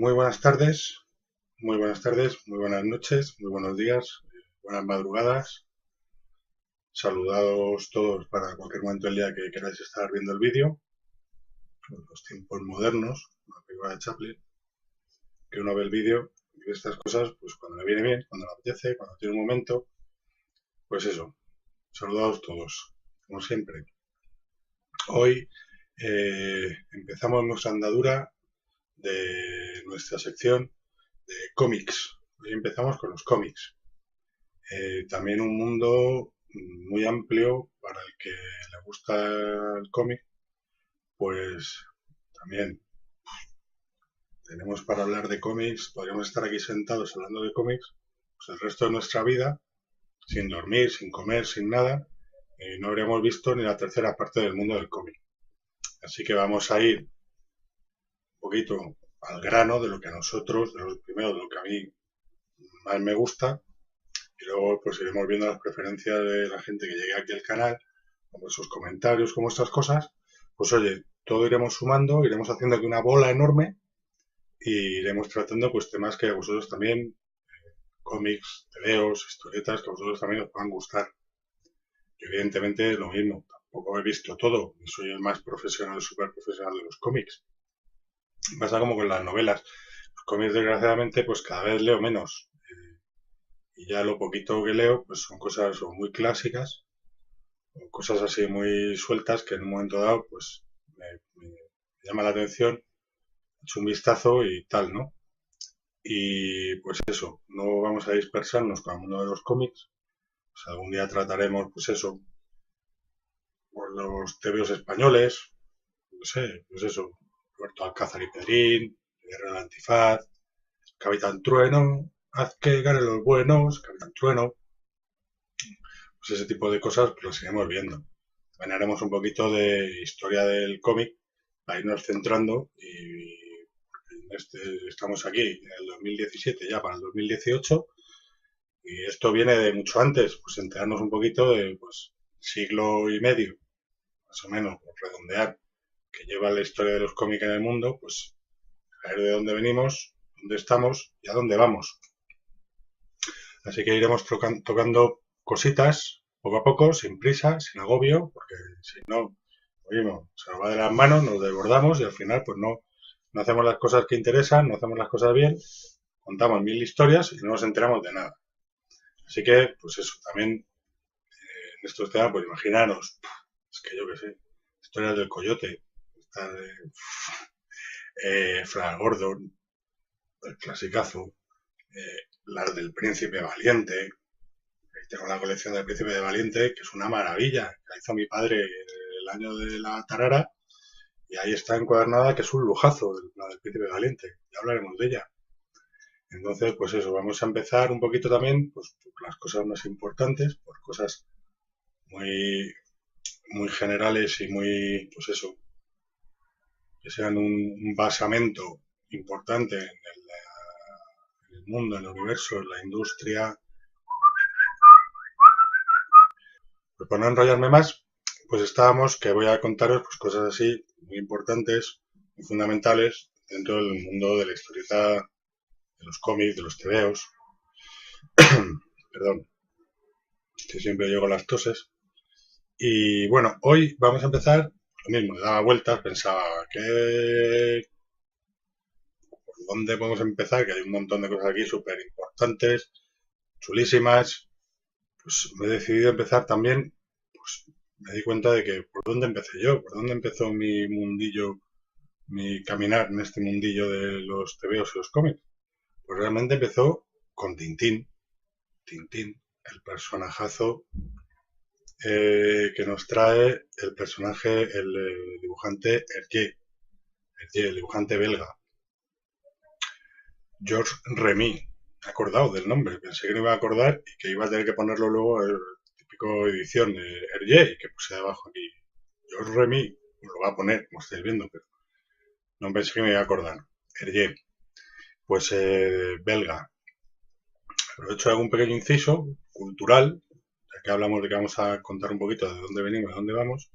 Muy buenas tardes, muy buenas noches, muy buenos días, buenas madrugadas. Saludados todos para cualquier momento del día que queráis estar viendo el vídeo. Los tiempos modernos, una película de Chaplin, que uno ve el vídeo y ve estas cosas, pues cuando le viene bien, cuando le apetece, cuando tiene un momento, pues eso. Saludados todos, como siempre. Hoy empezamos nuestra andadura de nuestra sección de cómics. Hoy empezamos con los cómics. También un mundo muy amplio para el que le gusta el cómic, pues también tenemos para hablar de cómics, podríamos estar aquí sentados hablando de cómics, pues el resto de nuestra vida, sin dormir, sin comer, sin nada, no habríamos visto ni la tercera parte del mundo del cómic. Así que vamos a ir un poquito al grano de lo que a nosotros, de lo primero, de lo que a mí más me gusta, y luego pues iremos viendo las preferencias de la gente que llegue aquí al canal, como sus comentarios, como estas cosas. Pues oye, todo iremos sumando, iremos haciendo aquí una bola enorme y iremos tratando pues temas que a vosotros también, cómics, tebeos, historietas, que a vosotros también os puedan gustar. Y evidentemente lo mismo, tampoco he visto todo, soy el más profesional, súper profesional de los cómics. Pasa como con las novelas. Los cómics, desgraciadamente, pues cada vez leo menos. Y ya lo poquito que leo, pues son cosas o muy clásicas, o cosas así muy sueltas que en un momento dado, pues me llama la atención, echo un vistazo y tal, ¿no? Y pues eso, no vamos a dispersarnos con el mundo de los cómics. Pues algún día trataremos, pues eso, por los tebeos españoles, no sé, pues eso, Roberto Alcázar y Pedrín, Guerra del Antifaz, Capitán Trueno, haz que ganen los buenos, Capitán Trueno, pues ese tipo de cosas pues las iremos viendo. También haremos un poquito de historia del cómic para irnos centrando y estamos aquí en el 2017 ya para el 2018 y esto viene de mucho antes, pues enterarnos un poquito de pues siglo y medio, más o menos, por redondear, que lleva la historia de los cómics en el mundo, pues a ver de dónde venimos, dónde estamos y a dónde vamos. Así que iremos tocando cositas poco a poco, sin prisa, sin agobio, porque si no, oímos, se nos va de las manos, nos desbordamos y al final pues no hacemos las cosas que interesan, no hacemos las cosas bien, contamos mil historias y no nos enteramos de nada. Así que, pues eso, también en estos temas, pues imaginaros, es que yo qué sé, historias del coyote, esta de Flash Gordon, el clasicazo, las del Príncipe Valiente. Tengo la colección del Príncipe de Valiente, que es una maravilla, que la hizo mi padre el año de la tarara, y ahí está encuadernada, que es un lujazo, la del Príncipe de Valiente. Ya hablaremos de ella. Entonces, pues eso, vamos a empezar un poquito también, pues por las cosas más importantes, por cosas muy, muy generales y muy, pues eso, que sean un basamento importante en el mundo, en el universo, en la industria. Pues para no enrollarme más, pues estábamos que voy a contaros pues, cosas así muy importantes, muy fundamentales dentro del mundo de la historieta, de los cómics, de los tebeos. Perdón, que siempre llego a las toses. Y bueno, hoy vamos a empezar lo mismo, le daba vueltas, pensaba que por dónde podemos empezar, que hay un montón de cosas aquí súper importantes, chulísimas. Pues me he decidido empezar también, pues me di cuenta de que por dónde empecé yo, por dónde empezó mi mundillo, mi caminar en este mundillo de los tebeos y los cómics. Pues realmente empezó con Tintín. Tintín, el personajazo que nos trae el personaje, el dibujante Hergé, el dibujante belga. Georges Remy. Me he acordado del nombre, pensé que no iba a acordar y que iba a tener que ponerlo luego en el típico edición de Hergé, que puse abajo aquí. Georges Remy, pues lo va a poner, como estáis viendo, pero no pensé que me iba a acordar. Hergé, pues belga. Aprovecho algún pequeño inciso cultural, ya que hablamos de que vamos a contar un poquito de dónde venimos y dónde vamos.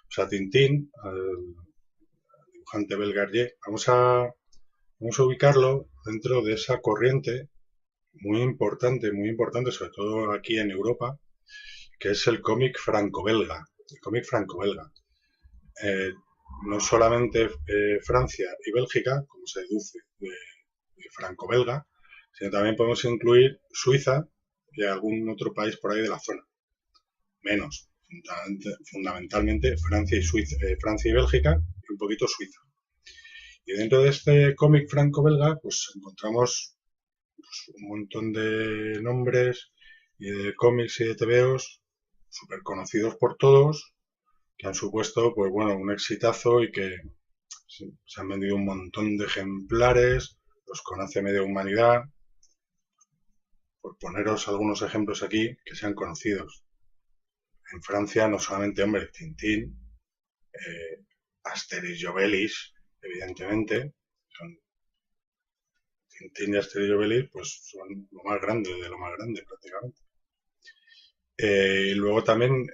O sea, Tintín, al dibujante belga Hergé, vamos a vamos a ubicarlo dentro de esa corriente muy importante, sobre todo aquí en Europa, que es el cómic franco-belga. El cómic franco-belga. No solamente Francia y Bélgica, como se deduce de franco-belga, sino también podemos incluir Suiza y algún otro país por ahí de la zona. Menos, fundamentalmente Francia y Suiza, Francia y Bélgica y un poquito Suiza. Y dentro de este cómic franco-belga, pues encontramos pues, un montón de nombres y de cómics y de TVOs súper conocidos por todos, que han supuesto, pues bueno, un exitazo y que se han vendido un montón de ejemplares, los conoce media humanidad. Por poneros algunos ejemplos aquí que sean conocidos. En Francia, no solamente, hombre, Tintín, Asterix y Obelix, evidentemente, son Tintín y Asterix y Obelix, pues son lo más grande de lo más grande, prácticamente. Y luego también,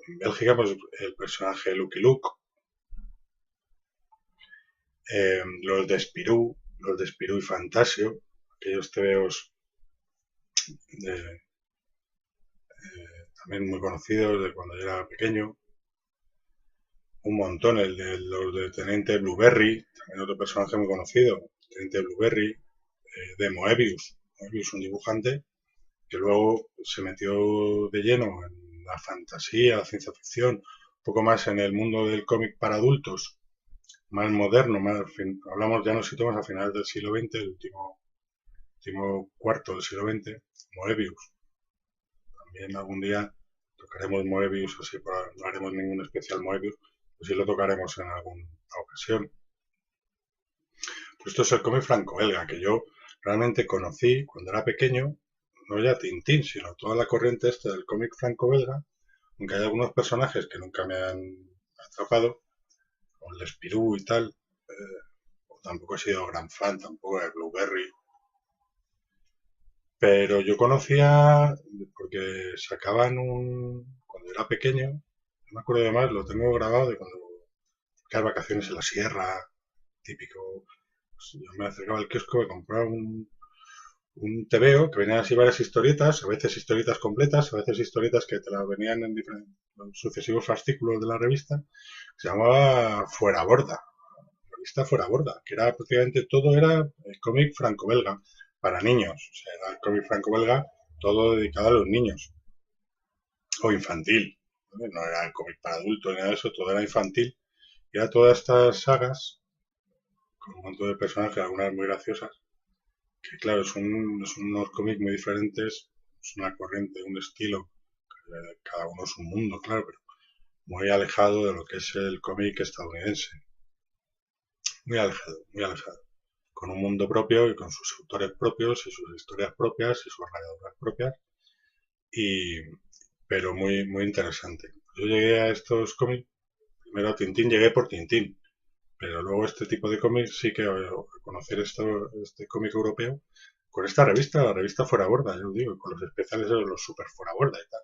en Bélgica, pues el personaje Lucky Luke, los de Spirou y Fantasio, aquellos tebeos también muy conocidos de cuando yo era pequeño. Un montón, el de los de Teniente Blueberry, también otro personaje muy conocido, Teniente Blueberry, de Moebius, un dibujante que luego se metió de lleno en la fantasía, la ciencia ficción, un poco más en el mundo del cómic para adultos, más moderno, hablamos, ya nos situamos a finales del siglo XX, el último cuarto del siglo XX, Moebius. También algún día tocaremos Moebius, así no haremos ningún especial Moebius, pues sí lo tocaremos en alguna ocasión. Pues esto es el cómic franco-belga, que yo realmente conocí cuando era pequeño, no ya Tintín, sino toda la corriente del cómic franco-belga, aunque hay algunos personajes que nunca me han atrapado, como el de Spirou y tal, tampoco he sido gran fan, tampoco de Blueberry, pero yo conocía, porque sacaban cuando era pequeño, no me acuerdo de más, lo tengo grabado de cuando las vacaciones en la sierra, típico. Pues yo me acercaba al kiosco, me compraba un tebeo que venían así varias historietas, a veces historietas completas, a veces historietas que te las venían en diferentes sucesivos fascículos de la revista. Se llamaba Fuera Borda, la revista Fuera Borda, que era prácticamente todo era el cómic franco-belga para niños. O sea, era el cómic franco-belga todo dedicado a los niños o infantil. No era el cómic para adultos ni nada de eso, todo era infantil. Y era todas estas sagas con un montón de personajes, algunas muy graciosas, que claro, son unos cómics muy diferentes, es una corriente, un estilo, cada uno es un mundo, claro, pero muy alejado de lo que es el cómic estadounidense. Muy alejado. Con un mundo propio y con sus autores propios y sus historias propias y sus rayaduras propias, pero muy, muy interesante. Yo llegué a estos cómics, primero a Tintín, llegué por Tintín, pero luego este tipo de cómics sí que conocer este cómic europeo con esta revista, la revista Fuera Borda, yo digo, con los especiales de los super Fuera Borda y tal.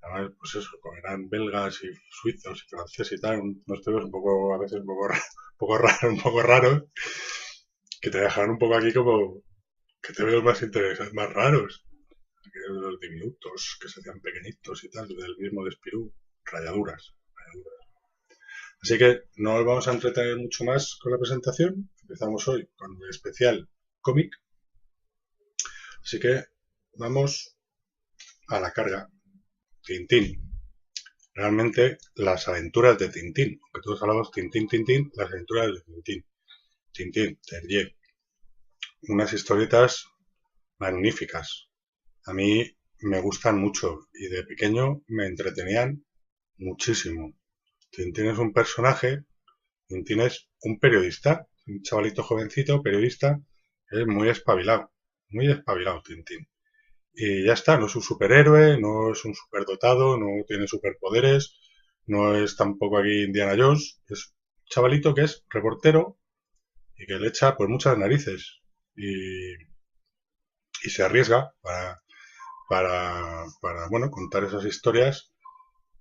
Además, pues eso, como eran belgas y suizos y franceses y tal, unos temas un poco, a veces un poco raro, un poco raros, que te dejan un poco aquí como que te veo más interesantes, más raros. Los diminutos, que se hacían pequeñitos y tal, del mismo de Spirou, rayaduras. Así que no nos vamos a entretener mucho más con la presentación. Empezamos hoy con el especial cómic. Así que vamos a la carga. Tintín. Realmente las aventuras de Tintín. Aunque todos hablamos Tintín, Tintín, las aventuras de Tintín. Tintín, Terrier. Unas historietas magníficas. A mí me gustan mucho y de pequeño me entretenían muchísimo. Tintín es un personaje, Tintín es un periodista, un chavalito jovencito, periodista, es muy espabilado Tintín. Y ya está, no es un superhéroe, no es un superdotado, no tiene superpoderes, no es tampoco aquí Indiana Jones, es un chavalito que es reportero y que le echa por muchas narices y se arriesga para bueno, contar esas historias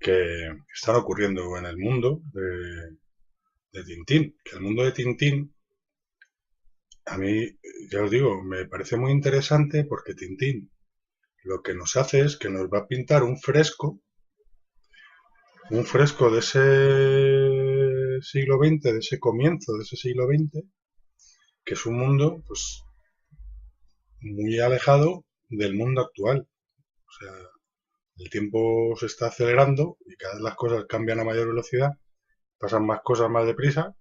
que están ocurriendo en el mundo de Tintín. Que el mundo de Tintín a mí, ya os digo, me parece muy interesante porque Tintín lo que nos hace es que nos va a pintar un fresco de ese siglo XX, de ese comienzo de ese siglo XX, que es un mundo pues muy alejado del mundo actual. O sea, el tiempo se está acelerando y cada vez las cosas cambian a mayor velocidad, pasan más cosas más deprisa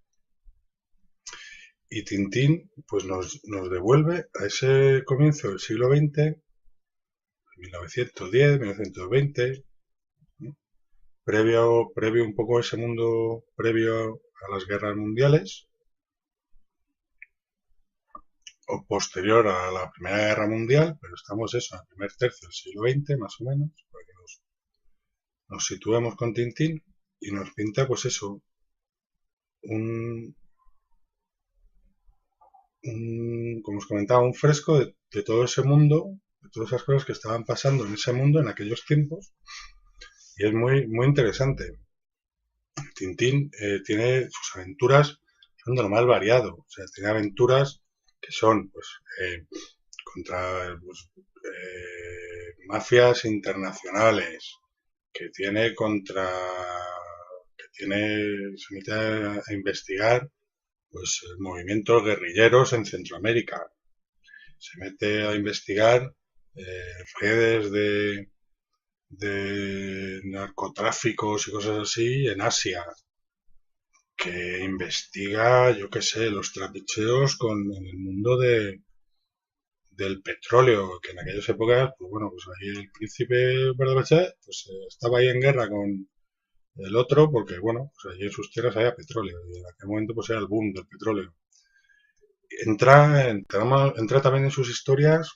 y Tintín pues nos devuelve a ese comienzo del siglo XX, 1910, 1920, ¿no? Previo un poco a ese mundo previo a las guerras mundiales o posterior a la Primera Guerra Mundial, pero estamos eso, en el primer tercio del siglo XX más o menos, para que nos situemos con Tintín y nos pinta pues eso, un, como os comentaba, un fresco de todo ese mundo, de todas esas cosas que estaban pasando en ese mundo en aquellos tiempos, y es muy interesante. Tintín tiene sus aventuras, son de lo más variado, o sea, tiene aventuras que son pues contra pues, mafias internacionales, que tiene contra, que tiene, se mete a investigar pues movimientos guerrilleros en Centroamérica, se mete a investigar redes de narcotráficos y cosas así en Asia, que investiga, yo qué sé, los trapicheos en el mundo del petróleo, que en aquellas épocas, pues bueno, pues ahí el príncipe Bardabachá pues estaba ahí en guerra con el otro, porque bueno, pues allí en sus tierras había petróleo, y en aquel momento pues era el boom del petróleo. Entra también en sus historias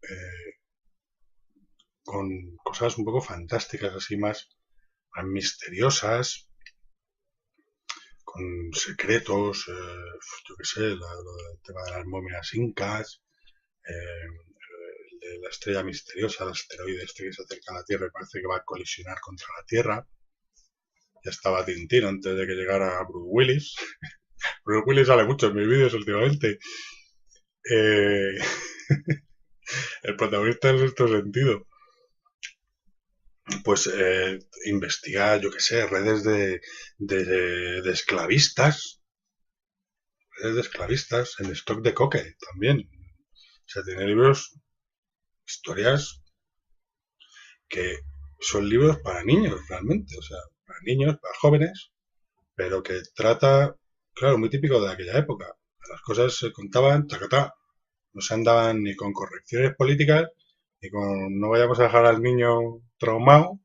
eh, con cosas un poco fantásticas, así más misteriosas, con secretos, yo qué sé, el tema de las momias incas, el de la estrella misteriosa, el asteroide este que se acerca a la Tierra y parece que va a colisionar contra la Tierra. Ya estaba Tintín antes de que llegara Bruce Willis. Bruce Willis sale mucho en mis vídeos últimamente. Eh, el protagonista en este sentido. Pues investiga, yo qué sé, redes de esclavistas, en stock de coque también. O sea, tiene libros, historias que son libros para niños realmente, o sea, para niños, para jóvenes, pero que trata, claro, muy típico de aquella época. Las cosas se contaban, tacatá, no se andaban ni con correcciones políticas, ni con no vayamos a dejar al niño traumado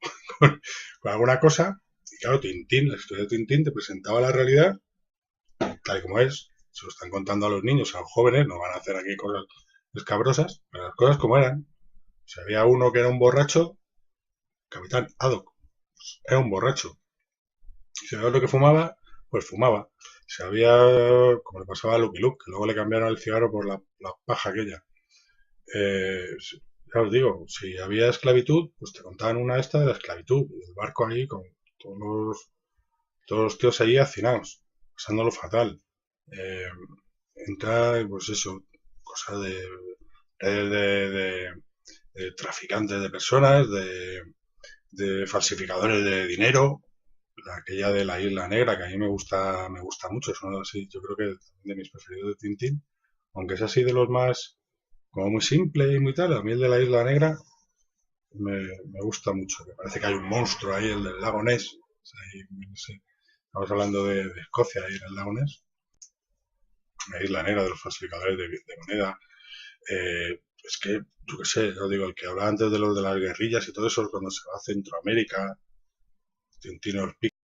con alguna cosa. Y claro, Tintín, la historia de Tintín te presentaba la realidad tal y como es. Se lo están contando a los niños, a los jóvenes, no van a hacer aquí cosas escabrosas, pero las cosas como eran. Si había uno que era un borracho, Capitán Haddock, pues era un borracho. Si sabía lo que fumaba, pues fumaba. Si había, como le pasaba a Lucky Luke, que luego le cambiaron el cigarro por la paja aquella. Ya os digo, si había esclavitud, pues te contaban una esta de la esclavitud, el barco ahí con todos los tíos ahí hacinados, pasándolo fatal. Eh, Entra, pues eso, cosas de traficantes de personas, de falsificadores de dinero, aquella de la Isla Negra, que a mí me gusta mucho, es uno así, yo creo que de mis preferidos de Tintín, aunque es así de los más, como muy simple y muy tal, a mí el de la Isla Negra me gusta mucho, me parece que hay un monstruo ahí, el del lago Ness, o sea, ahí, no sé, estamos hablando de Escocia, ahí en el lago Ness, la Isla Negra de los falsificadores de moneda, es que, yo qué sé, yo digo, el que hablaba antes de los de las guerrillas y todo eso, cuando se va a Centroamérica, Tintín